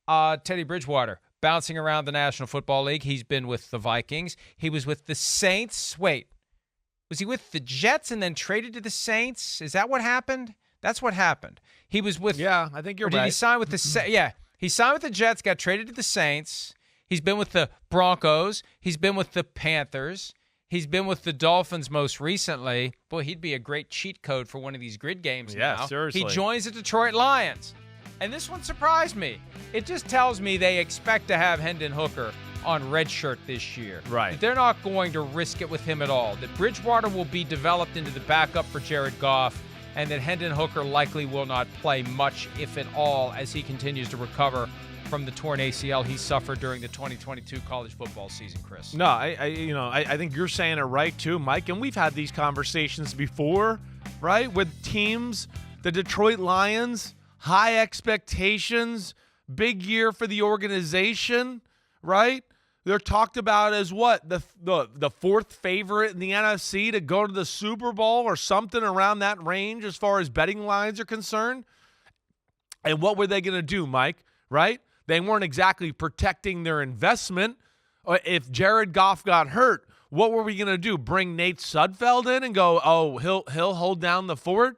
Teddy Bridgewater, bouncing around the National Football League. He's been with the Vikings. He was with the Saints. Wait, was he with the Jets and then traded to the Saints? Is that what happened? That's what happened. He was with... Yeah, I think you're right. Did he sign with the... Yeah, he signed with the Jets, got traded to the Saints. He's been with the Broncos. He's been with the Panthers. He's been with the Dolphins most recently. Boy, he'd be a great cheat code for one of these grid games now. Yeah, seriously. He joins the Detroit Lions. And this one surprised me. It just tells me they expect to have Hendon Hooker on red shirt this year. Right. They're not going to risk it with him at all. That Bridgewater will be developed into the backup for Jared Goff, and that Hendon Hooker likely will not play much, if at all, as he continues to recover from the torn ACL he suffered during the 2022 college football season, Chris. No, I think you're saying it right too, Mike. And we've had these conversations before, right? With teams, the Detroit Lions, high expectations, big year for the organization, right? They're talked about as what? The fourth favorite in the NFC to go to the Super Bowl or something around that range as far as betting lines are concerned. And what were they going to do, Mike, right? They weren't exactly protecting their investment. If Jared Goff got hurt, what were we going to do? Bring Nate Sudfeld in and go, oh, he'll hold down the fort?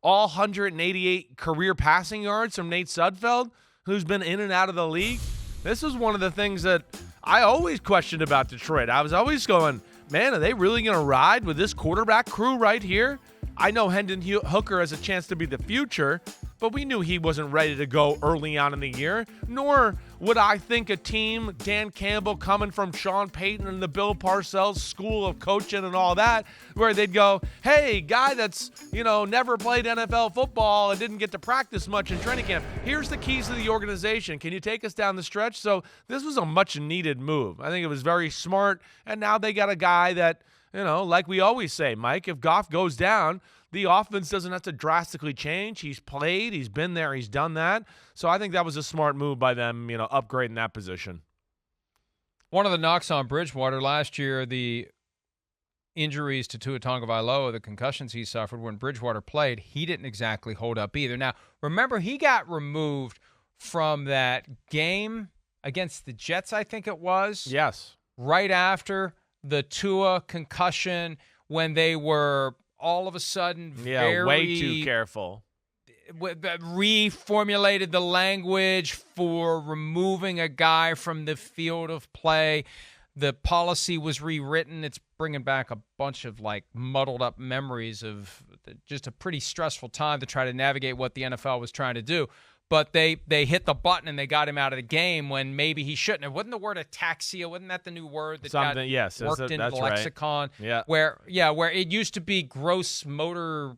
All 188 career passing yards from Nate Sudfeld, who's been in and out of the league. This is one of the things that I always questioned about Detroit. I was always going, man, are they really going to ride with this quarterback crew right here? I know Hendon Hooker has a chance to be the future, but we knew he wasn't ready to go early on in the year, nor would I think a team, Dan Campbell coming from Sean Payton and the Bill Parcells school of coaching and all that, where they'd go, hey, guy that's, never played NFL football and didn't get to practice much in training camp, here's the keys to the organization. Can you take us down the stretch? So this was a much-needed move. I think it was very smart, and now they got a guy that, like we always say, Mike, if Goff goes down, the offense doesn't have to drastically change. He's played. He's been there. He's done that. So I think that was a smart move by them, upgrading that position. One of the knocks on Bridgewater last year, the injuries to Tua Tagovailoa, the concussions he suffered when Bridgewater played, he didn't exactly hold up either. Now, remember, he got removed from that game against the Jets, I think it was. Yes. Right after the Tua concussion, when they were all of a sudden way too careful. Reformulated the language for removing a guy from the field of play. The policy was rewritten. It's bringing back a bunch of muddled up memories of just a pretty stressful time to try to navigate what the NFL was trying to do. But they hit the button and they got him out of the game when maybe he shouldn't have. Wasn't the word ataxia? Wasn't that the new word that got worked into the lexicon? Right. Where it used to be gross motor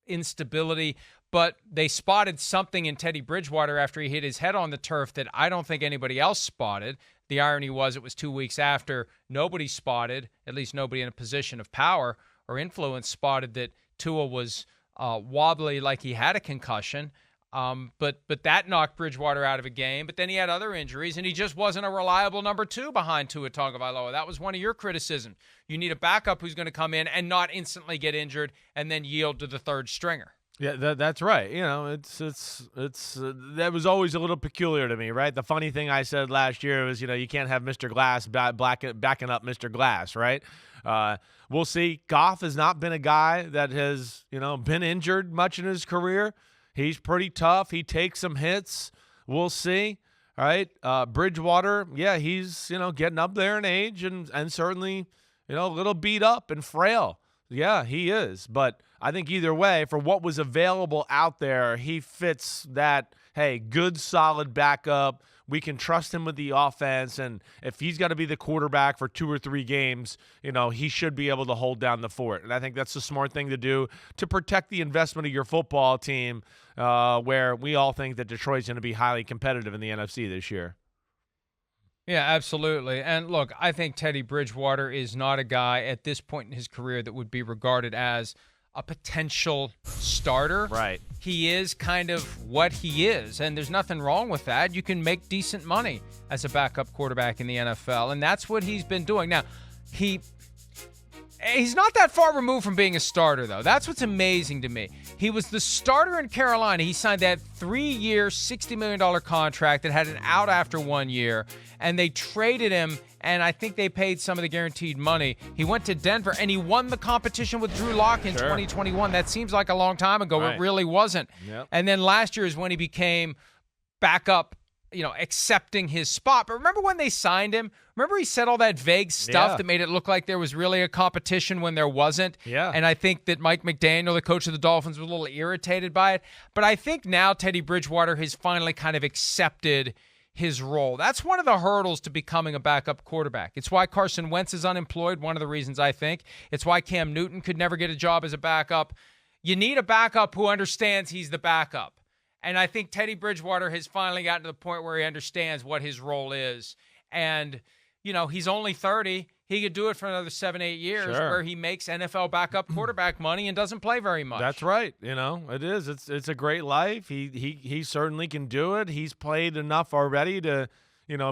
instability, but they spotted something in Teddy Bridgewater after he hit his head on the turf that I don't think anybody else spotted. The irony was it was 2 weeks after nobody spotted, at least nobody in a position of power or influence spotted that Tua was wobbly like he had a concussion. But that knocked Bridgewater out of a game. But then he had other injuries, and he just wasn't a reliable number two behind Tua Tagovailoa. That was one of your criticisms. You need a backup who's going to come in and not instantly get injured and then yield to the third stringer. Yeah, that's right. That was always a little peculiar to me, right? The funny thing I said last year was, you can't have Mr. Glass backing up Mr. Glass, right? We'll see. Goff has not been a guy that has, been injured much in his career. He's pretty tough. He takes some hits. We'll see. All right. Bridgewater, he's, getting up there in age and certainly, a little beat up and frail. Yeah, he is. But I think either way, for what was available out there, he fits that, hey, good, solid backup. We can trust him with the offense. And if he's got to be the quarterback for 2 or 3 games, he should be able to hold down the fort. And I think that's the smart thing to do to protect the investment of your football team, where we all think that Detroit's going to be highly competitive in the NFC this year. Yeah, absolutely. And look, I think Teddy Bridgewater is not a guy at this point in his career that would be regarded as a potential starter. Right. He is kind of what he is, and there's nothing wrong with that. You can make decent money as a backup quarterback in the NFL, and that's what he's been doing. Now, he He's not that far removed from being a starter, though. That's what's amazing to me. He was the starter in Carolina. He signed that 3-year, $60 million contract that had an out after 1 year, and they traded him, and I think they paid some of the guaranteed money. He went to Denver, and he won the competition with Drew Lock in 2021. That seems like a long time ago. Right. It really wasn't. Yep. And then last year is when he became backup, accepting his spot. But remember when they signed him? Remember he said all that vague stuff that made it look like there was really a competition when there wasn't? Yeah. And I think that Mike McDaniel, the coach of the Dolphins, was a little irritated by it. But I think now Teddy Bridgewater has finally kind of accepted his role. That's one of the hurdles to becoming a backup quarterback. It's why Carson Wentz is unemployed, one of the reasons I think. It's why Cam Newton could never get a job as a backup. You need a backup who understands he's the backup. And I think Teddy Bridgewater has finally gotten to the point where he understands what his role is. And, he's only 30. He could do it for another 7-8 years where he makes NFL backup quarterback money and doesn't play very much. That's right. It is. It's a great life. He certainly can do it. He's played enough already to,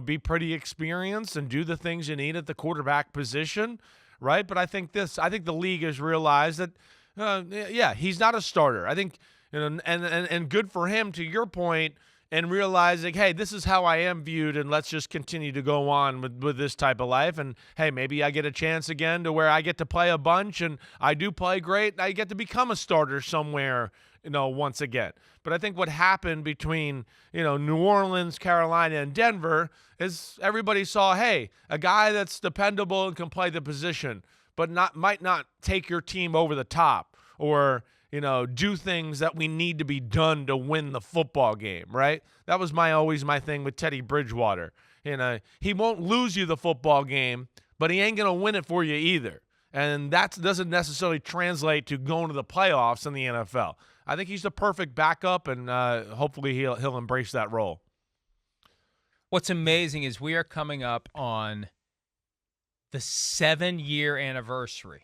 be pretty experienced and do the things you need at the quarterback position, right? But I think the league has realized that, he's not a starter. I think, and good for him, to your point, and realizing, hey, this is how I am viewed, and let's just continue to go on with this type of life. And, hey, maybe I get a chance again to where I get to play a bunch, and I do play great, and I get to become a starter somewhere, once again. But I think what happened between, New Orleans, Carolina, and Denver is everybody saw, hey, a guy that's dependable and can play the position, but might not take your team over the top or – do things that we need to be done to win the football game, right? That was always my thing with Teddy Bridgewater. He won't lose you the football game, but he ain't going to win it for you either. And that doesn't necessarily translate to going to the playoffs in the NFL. I think he's the perfect backup, and hopefully he'll embrace that role. What's amazing is we are coming up on the 7-year anniversary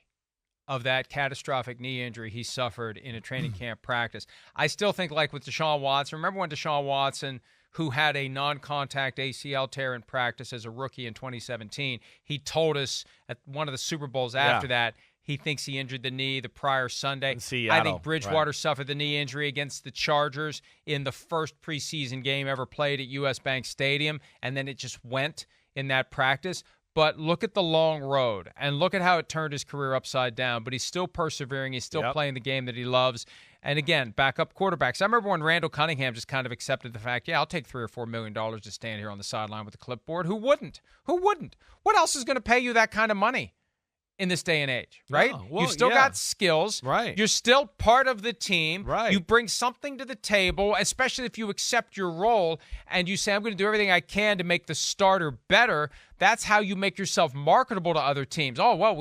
of that catastrophic knee injury he suffered in a training camp practice. I still think, like with Deshaun Watson, remember when Deshaun Watson, who had a non-contact ACL tear in practice as a rookie in 2017, he told us at one of the Super Bowls after that, he thinks he injured the knee the prior Sunday. I think Bridgewater suffered the knee injury against the Chargers in the first preseason game ever played at US Bank Stadium, and then it just went in that practice. But look at the long road, and look at how it turned his career upside down. But he's still persevering. He's still playing the game that he loves. And, again, backup quarterbacks. I remember when Randall Cunningham just kind of accepted the fact, I'll take $3 or $4 million to stand here on the sideline with a clipboard. Who wouldn't? Who wouldn't? What else is going to pay you that kind of money in this day and age, right? Well, you still got skills. Right. You're still part of the team. Right. You bring something to the table, especially if you accept your role and you say, I'm going to do everything I can to make the starter better. That's how you make yourself marketable to other teams. Oh, well,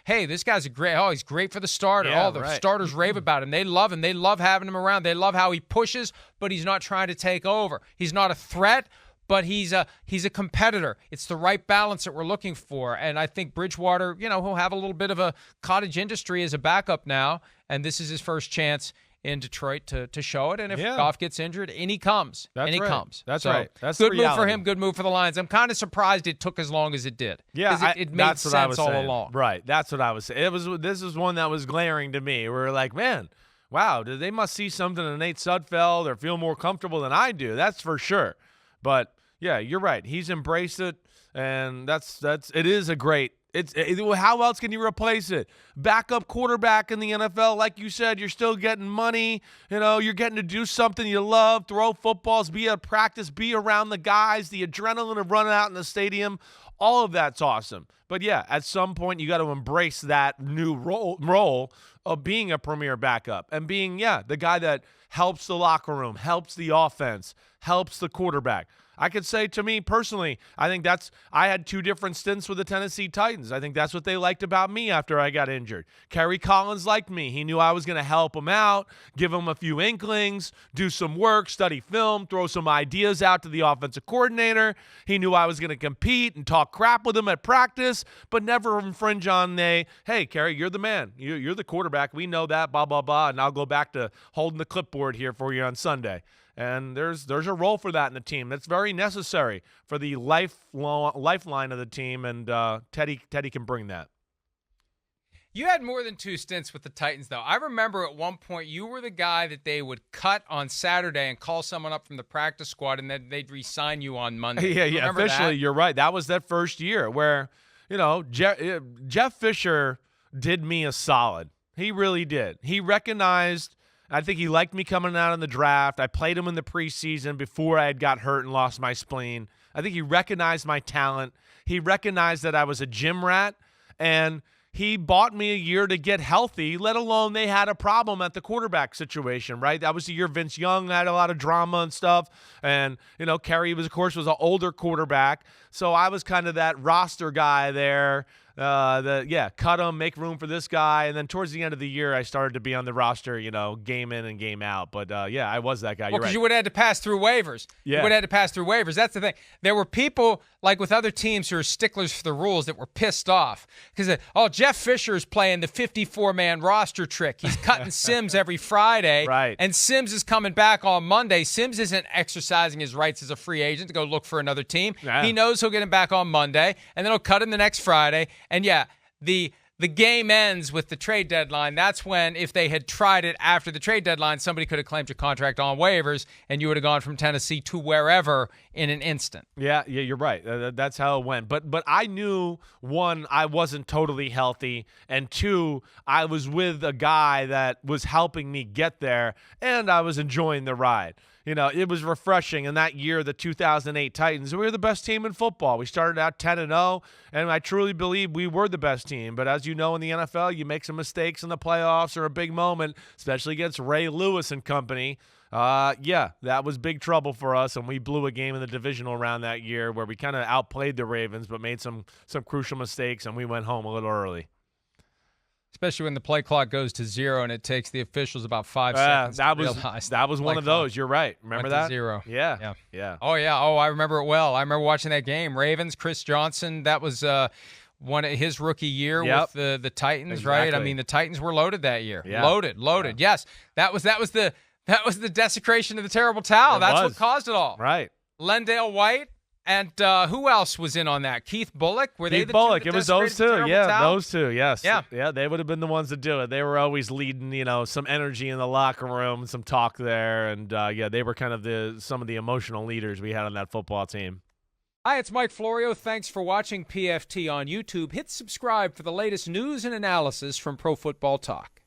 this guy's he's great for the starter. The starters rave about him. They love him. They love having him around. They love how he pushes, but he's not trying to take over. He's not a threat, but he's a competitor. It's the right balance that we're looking for. And I think Bridgewater, he'll have a little bit of a cottage industry as a backup now, and this is his first chance in Detroit to show it. And if Goff gets injured, in he comes. That's right. That's good move for him, good move for the Lions. I'm kind of surprised it took as long as it did. Yeah, it made sense all along. Right, that's what I was saying. This is one that was glaring to me. We're like, man, wow, they must see something in Nate Sudfeld or feel more comfortable than I do. That's for sure. But yeah, you're right. He's embraced it, and it is a great. How else can you replace it? Backup quarterback in the NFL, like you said, you're still getting money. You're getting to do something you love, throw footballs, be at practice, be around the guys, the adrenaline of running out in the stadium. All of that's awesome. But yeah, at some point you got to embrace that new role of being a premier backup and being the guy that helps the locker room, helps the offense, helps the quarterback. I could say, to me personally, I think I had 2 different stints with the Tennessee Titans. I think that's what they liked about me after I got injured. Kerry Collins liked me. He knew I was going to help him out, give him a few inklings, do some work, study film, throw some ideas out to the offensive coordinator. He knew I was going to compete and talk crap with him at practice, but never infringe on hey, Kerry, you're the man. You're the quarterback. We know that, blah, blah, blah, and I'll go back to holding the clipboard here for you on Sunday. And there's a role for that in the team. That's very necessary for the lifeline of the team, and Teddy can bring that. You had more than 2 stints with the Titans, though. I remember at one point you were the guy that they would cut on Saturday and call someone up from the practice squad, and then they'd re-sign you on Monday. Yeah. Officially, you're right. That was that first year where, Jeff Fisher did me a solid. He really did. He recognized, I think he liked me coming out in the draft. I played him in the preseason before I had got hurt and lost my spleen. I think he recognized my talent. He recognized that I was a gym rat, and he bought me a year to get healthy, let alone they had a problem at the quarterback situation, right? That was the year Vince Young had a lot of drama and stuff. And, Kerry was an older quarterback. So I was kind of that roster guy there. Cut him, make room for this guy. And then towards the end of the year, I started to be on the roster, game in and game out. But, I was that guy. Well, because you would have had to pass through waivers. Yeah. You would have had to pass through waivers. That's the thing. There were people, like with other teams who are sticklers for the rules, that were pissed off. Because, Jeff Fisher is playing the 54-man roster trick. He's cutting Sims every Friday. Right. And Sims is coming back on Monday. Sims isn't exercising his rights as a free agent to go look for another team. Yeah. He knows he'll get him back on Monday, and then he'll cut him the next Friday. And, the game ends with the trade deadline. That's when, if they had tried it after the trade deadline, somebody could have claimed your contract on waivers, and you would have gone from Tennessee to wherever in an instant. Yeah, you're right. That's how it went. But I knew, one, I wasn't totally healthy, and two, I was with a guy that was helping me get there, and I was enjoying the ride. It was refreshing. In that year, the 2008 Titans, we were the best team in football. We started out 10-0, and I truly believe we were the best team. But as you know, in the NFL, you make some mistakes in the playoffs or a big moment, especially against Ray Lewis and company. That was big trouble for us, and we blew a game in the divisional round that year where we kind of outplayed the Ravens but made some crucial mistakes, and we went home a little early. Especially when the play clock goes to 0 and it takes the officials about 5 seconds to realize. That was one of those. You're right. Remember that? 0. Yeah. Oh, yeah. Oh, I remember it well. I remember watching that game. Ravens, Chris Johnson, that was one of his rookie year with the Titans, exactly. Right? I mean, the Titans were loaded that year. Yeah. Loaded. Yeah. Yes. That was the desecration of the terrible towel. That's what caused it all. Right. Lendale White. And who else was in on that? Keith Bullock? Were they the Bullock. two It was those two. Yeah, towel? those two. Yes. Yeah. They would have been the ones to do it. They were always leading, some energy in the locker room, some talk there, and they were kind of some of the emotional leaders we had on that football team. Hi, it's Mike Florio. Thanks for watching PFT on YouTube. Hit subscribe for the latest news and analysis from Pro Football Talk.